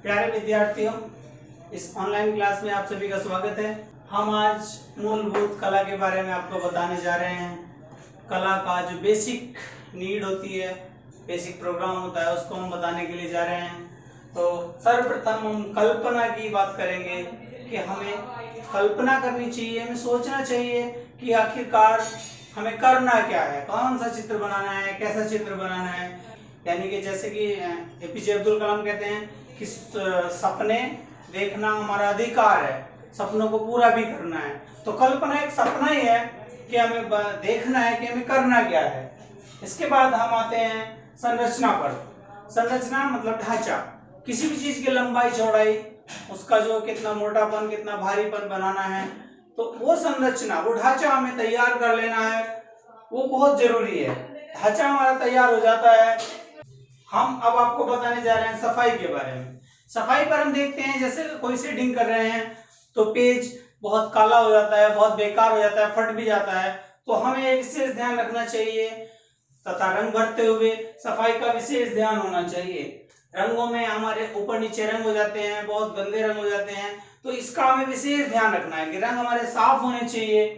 प्यारे विद्यार्थियों, इस ऑनलाइन क्लास में आप सभी का स्वागत है। हम आज मूलभूत कला के बारे में आपको बताने जा रहे हैं। कला का जो बेसिक नीड होती है, बेसिक प्रोग्राम होता है, उसको हम बताने के लिए जा रहे हैं। तो सर्वप्रथम हम कल्पना की बात करेंगे कि हमें कल्पना करनी चाहिए, हमें सोचना चाहिए कि आखिरकार हमें करना क्या है, कौन सा चित्र बनाना है, कैसा चित्र बनाना है। यानी कि जैसे कि एपीजे अब्दुल कलाम कहते हैं कि सपने देखना हमारा अधिकार है, सपनों को पूरा भी करना है। तो कल्पना एक सपना ही है कि हमें देखना है कि हमें करना क्या है। इसके बाद हम आते हैं संरचना पर। संरचना मतलब ढांचा, किसी भी चीज की लंबाई चौड़ाई, उसका जो कितना मोटापन कितना भारीपन बनाना है, तो वो संरचना, वो ढांचा हमें तैयार कर लेना है, वो बहुत जरूरी है। ढांचा हमारा तैयार हो जाता है। हम अब आपको बताने जा रहे हैं सफाई के बारे में। सफाई पर हम देखते हैं जैसे कोई शेडिंग कर रहे हैं तो पेज बहुत काला हो जाता है, बहुत बेकार हो जाता है, फट भी जाता है। तो हमें एक विशेष ध्यान रखना चाहिए तथा रंग भरते हुए सफाई का विशेष ध्यान होना चाहिए। रंगों में हमारे ऊपर नीचे रंग हो जाते हैं, बहुत गंदे रंग हो जाते हैं, तो इसका हमें विशेष ध्यान रखना है कि रंग हमारे साफ होने चाहिए।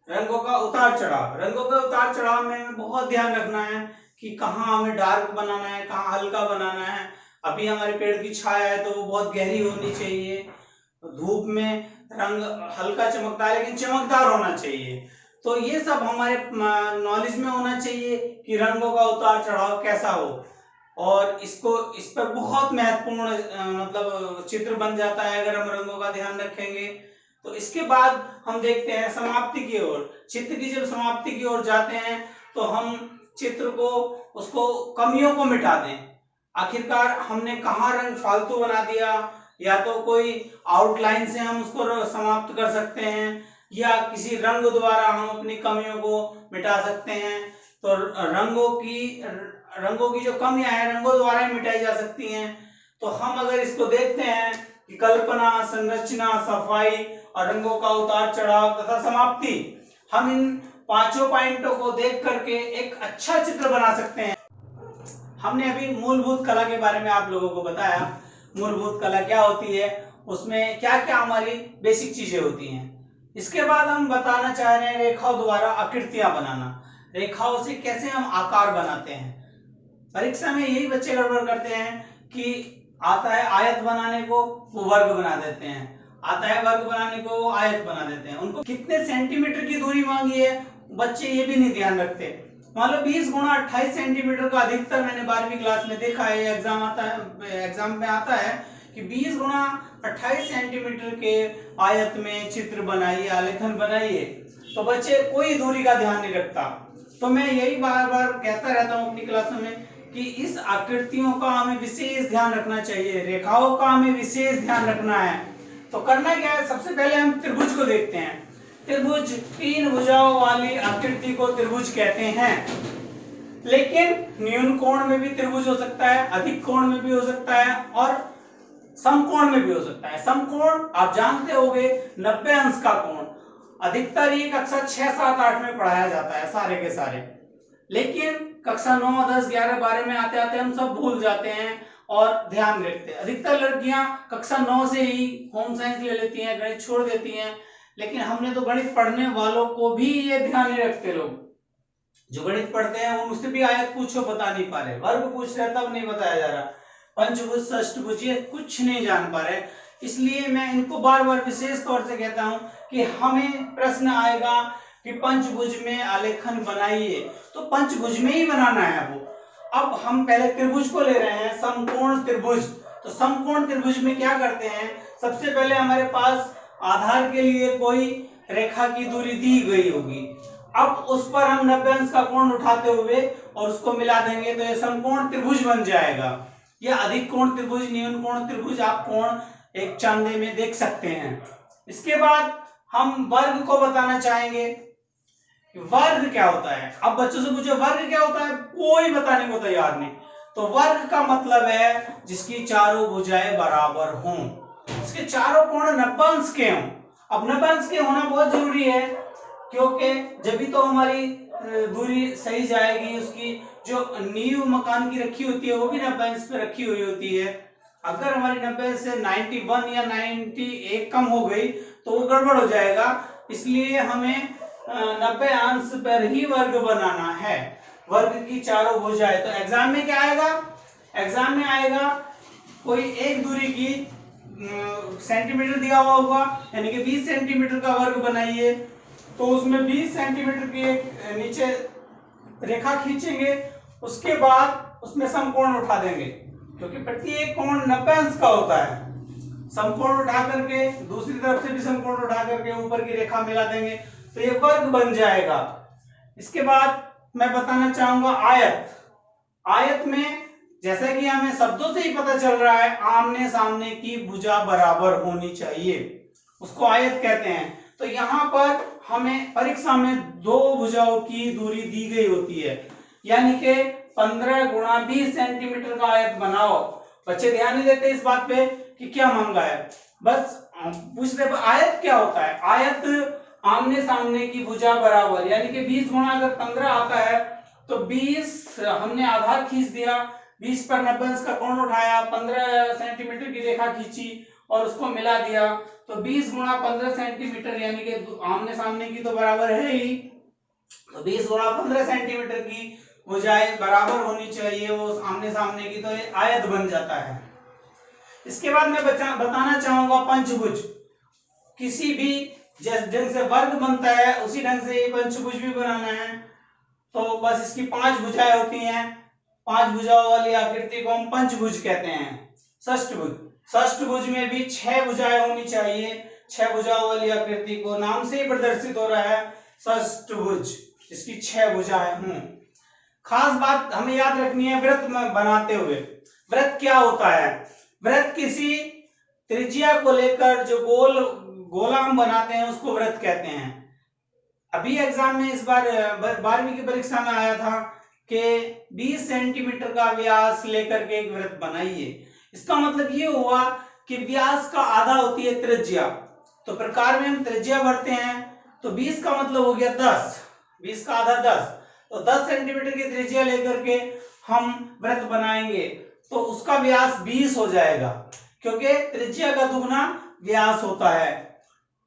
रंगों का उतार चढ़ाव, रंगों के उतार चढ़ाव में हमें बहुत ध्यान रखना है कि कहाँ हमें डार्क बनाना है, कहाँ हल्का बनाना है। अभी हमारे पेड़ की छाया है तो वो बहुत गहरी होनी चाहिए, धूप में रंग हल्का चमकता है लेकिन चमकदार होना चाहिए। तो ये सब हमारे नॉलेज में होना चाहिए कि रंगों का उतार चढ़ाव कैसा हो, और इस पर बहुत महत्वपूर्ण मतलब चित्र बन जाता है अगर हम रंगों का ध्यान रखेंगे। तो इसके बाद हम देखते हैं समाप्ति की ओर। चित्र की जब समाप्ति की ओर जाते हैं तो हम चित्र को, उसको कमियों को मिटा दें। आखिरकार हमने कहाँ रंग फालतू बना दिया, या तो कोई आउटलाइन से हम उसको समाप्त कर सकते हैं, या किसी रंग द्वारा हम अपनी कमियों को मिटा सकते हैं। तो रंगों की जो कमियां हैं रंगों द्वारा ही मिटाई जा सकती हैं। तो हम अगर इसको देखते हैं कि कल्पना, संरचना, सफाई और रंगों का उतार चढ़ाव तथा समाप्ति, हम इन पांचों पॉइंटों को देख करके एक अच्छा चित्र बना सकते हैं। हमने अभी मूलभूत कला के बारे में आप लोगों को बताया। मूलभूत कला क्या होती है, उसमें क्या क्या हमारी बेसिक चीजें होती हैं। इसके बाद हम बताना चाह रहे हैं रेखाओं द्वारा आकृतियां बनाना। रेखाओं से कैसे हम आकार बनाते हैं। परीक्षा में यही बच्चे गड़बड़ करते हैं कि आता है आयत बनाने को वो वर्ग बना देते हैं, आता है वर्ग बनाने को वो आयत बना देते हैं। उनको कितने सेंटीमीटर की दूरी मांगी है बच्चे ये भी नहीं ध्यान रखते। मान लो 20 गुणा 28 सेंटीमीटर का अधिकतर मैंने 12वीं क्लास में देखा है, एग्जाम में आता है कि 20 गुणा 28 सेंटीमीटर के आयत में चित्र बनाइए, आलेखन बनाइए। तो बच्चे कोई दूरी का ध्यान नहीं रखता। तो मैं यही बार बार कहता रहता हूँ अपनी क्लासों में कि इस आकृतियों का हमें विशेष ध्यान रखना चाहिए, रेखाओं का हमें विशेष ध्यान रखना है। तो करना क्या है, सबसे पहले हम त्रिभुज को देखते हैं। त्रिभुज, तीन भुजाओं वाली आकृति को त्रिभुज कहते हैं। लेकिन न्यून कोण में भी त्रिभुज हो सकता है, अधिक कोण में भी हो सकता है, और समकोण में भी हो सकता है। समकोण आप जानते होंगे 90 अंश का कोण। अधिकतर ये कक्षा 6, 7, 8 में पढ़ाया जाता है सारे के सारे। लेकिन कक्षा 9, 10, 11, 12 में आते आते हम सब भूल जाते हैं और ध्यान रखते हैं। अधिकतर लड़कियां कक्षा 9 से ही होम साइंस ले लेती हैं, गणित छोड़ देती हैं। लेकिन हमने तो गणित पढ़ने वालों को भी ये ध्यान नहीं रखते। लोग जो गणित पढ़ते हैं उनसे भी आयत पूछो बता नहीं पा रहे, वर्ग पूछ रहे तब नहीं बताया जा रहा, पंचभुज, षष्ठभुज ये कुछ नहीं जान पा रहे। इसलिए मैं इनको बार बार विशेष तौर से कहता हूं कि हमें प्रश्न आएगा कि पंचभुज में आलेखन बनाइए, तो पंचभुज में ही बनाना है वो। अब हम पहले त्रिभुज को ले रहे हैं, समकोण त्रिभुज। तो समकोण त्रिभुज में क्या करते हैं, सबसे पहले हमारे पास आधार के लिए कोई रेखा की दूरी दी गई होगी। अब उस पर हम 90 अंश का कोण उठाते हुए और उसको मिला देंगे तो ये समकोण त्रिभुज बन जाएगा। या अधिक कोण त्रिभुज, न्यून कोण त्रिभुज आप कोण एक चांदे में देख सकते हैं। इसके बाद हम वर्ग को बताना चाहेंगे। वर्ग क्या होता है, अब बच्चों से पूछो वर्ग क्या होता है, कोई बताने को तैयार नहीं। तो वर्ग का मतलब है जिसकी चारों भुजाएं बराबर हों, इसके चारों कोण 90 अंश के हों। अब 90 अंश के होना बहुत जरूरी है, क्योंकि जब भी तो हमारी दूरी सही जाएगी। उसकी जो नींव मकान की रखी होती है वो भी 90 अंश पे रखी हुई होती है। अगर हमारी 90 से 91 या 91 कम हो गई तो वो गड़बड़ हो जाएगा, इसलिए हमें 90 अंश पर ही वर्ग बनाना है, वर्ग की चारों भुजाएं। तो एग्जाम में क्या आएगा, एग्जाम में आएगा कोई एक दूरी की सेंटीमीटर दिया हुआ होगा, यानी कि 20 सेंटीमीटर का वर्ग बनाइए, तो उसमें 20 सेंटीमीटर की एक नीचे रेखा खींचेंगे, उसके बाद उसमें समकोण उठा देंगे, क्योंकि प्रत्येक कोण 90 अंश का होता है। समकोण उठा करके दूसरी तरफ से भी समकोण उठा करके ऊपर की रेखा मिला देंगे, तो ये वर्ग बन जाएगा। इसके बाद मैं बताना चाहूंगा आयत। आयत में जैसा कि हमें शब्दों से ही पता चल रहा है, आमने सामने की भुजा बराबर होनी चाहिए, उसको आयत कहते हैं। तो यहाँ पर हमें परीक्षा में दो भुजाओं की दूरी दी गई होती है, यानी कि 15 गुणा 20 सेंटीमीटर का आयत बनाओ। बच्चे ध्यान नहीं देते इस बात पे कि क्या मांगा है, बस पूछते आयत क्या होता है। आयत आमने सामने की भुजा बराबर, यानी कि 20 गुणा अगर 15 आता है तो 20 हमने आधार खींच दिया, 20 पर 90 अंश का कोण उठाया, 15 सेंटीमीटर की रेखा खींची और उसको मिला दिया, तो 20 गुणा 15 सेंटीमीटर, यानी कि आमने सामने की तो बराबर है ही, तो 20 गुणा 15 सेंटीमीटर की भुजाएं बराबर होनी चाहिए वो आमने सामने की, तो ये आयत बन जाता है। इसके बाद मैं बताना चाहूंगा पंचभुज। किसी भी जिस ढंग से वर्ग बनता है उसी ढंग से ये पंचभुज भी बनाना है। तो बस इसकी 5 भुजाएं होती हैं, 5 भुजाओं वाली आकृति को हम पंचभुज कहते हैं। षष्ठभुज, षष्ठभुज में भी 6 भुजाएं होनी चाहिए, 6 भुजाओं वाली आकृति को नाम से ही प्रदर्शित हो रहा है षष्ठभुज, इसकी 6 भुजाएं हों। खास बात हमें याद रखनी है वृत्त बनाते हुए, वृत्त क्या होता है। वृत्त किसी त्रिज्या को लेकर जो गोला हम बनाते हैं उसको वृत्त कहते हैं। अभी एग्जाम में इस बार 12वीं की परीक्षा में आया था कि 20 सेंटीमीटर का व्यास लेकर के एक वृत्त बनाइए। इसका मतलब ये हुआ कि व्यास का आधा होती है त्रिज्या, तो प्रकार में हम त्रिज्या भरते हैं, तो 20 का मतलब हो गया 10, 20 का आधा 10, तो 10 सेंटीमीटर की त्रिज्या लेकर के हम वृत्त बनाएंगे तो उसका व्यास 20 हो जाएगा, क्योंकि त्रिज्या का दुगना व्यास होता है,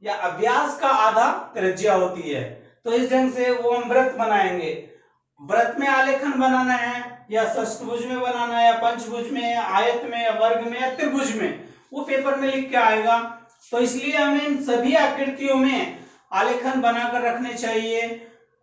या व्यास का आधा त्रिज्या होती है। तो इस ढंग से वो हम वृत्त बनाएंगे। वृत्त में आलेखन बनाना है, या षष्ठभुज में बनाना है, या पंचभुज में, या आयत में, या वर्ग में, या त्रिभुज में, वो पेपर में लिख के आएगा। तो इसलिए हमें इन सभी आकृतियों में आलेखन बनाकर रखने चाहिए,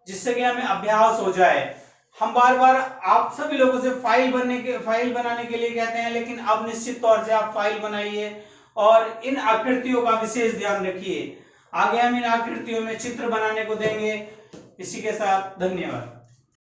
जिससे कि हमें अभ्यास हो जाए। हम बार बार आप सभी लोगों से फाइल बनाने के लिए कहते हैं, लेकिन अब निश्चित तौर से आप फाइल बनाइए और इन आकृतियों का विशेष ध्यान रखिए। आगे हम इन आकृतियों में चित्र बनाने को देंगे। इसी के साथ धन्यवाद।